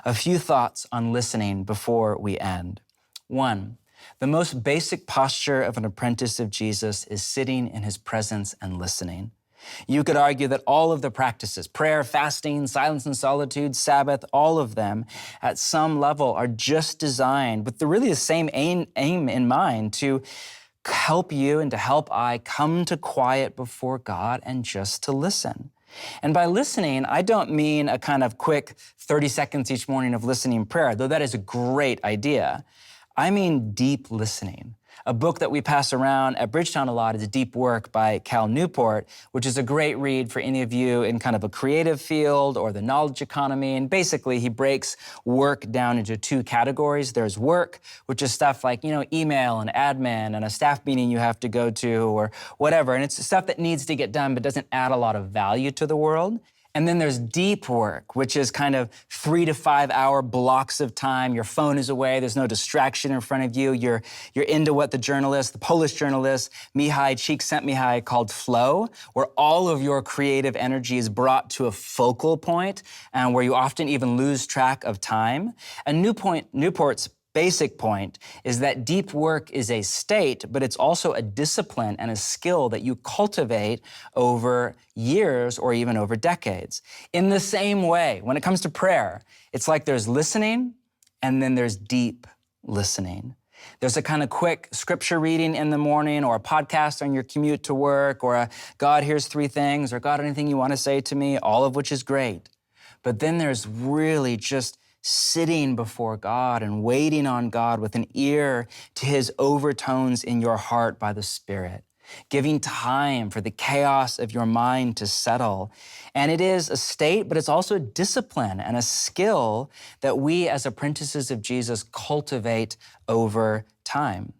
A few thoughts on listening before we end. One, the most basic posture of an apprentice of Jesus is sitting in his presence and listening. You could argue that all of the practices, prayer, fasting, silence and solitude, Sabbath, all of them at some level are just designed with really the same aim in mind to help you and to help I come to quiet before God and just to listen. And by listening, I don't mean a kind of quick 30 seconds each morning of listening prayer, though that is a great idea. I mean deep listening. A book that we pass around at Bridgetown a lot is Deep Work by Cal Newport, which is a great read for any of you in kind of a creative field or the knowledge economy. And basically, he breaks work down into two categories. There's work, which is stuff like, email and admin and a staff meeting you have to go to or whatever. And it's stuff that needs to get done but doesn't add a lot of value to the world. And then there's deep work, which is kind of 3 to 5 hour blocks of time. Your phone is away. There's no distraction in front of you. You're into what the Polish journalist Mihai Csikszentmihalyi called flow, where all of your creative energy is brought to a focal point and where you often even lose track of time. And Newport's basic point is that deep work is a state, but it's also a discipline and a skill that you cultivate over years or even over decades. In the same way, when it comes to prayer, it's like there's listening and then there's deep listening. There's a kind of quick scripture reading in the morning or a podcast on your commute to work or a God, here's 3 things or God, anything you want to say to me, all of which is great. But then there's really just sitting before God and waiting on God with an ear to his overtones in your heart by the Spirit, giving time for the chaos of your mind to settle. And it is a state, but it's also a discipline and a skill that we as apprentices of Jesus cultivate over time.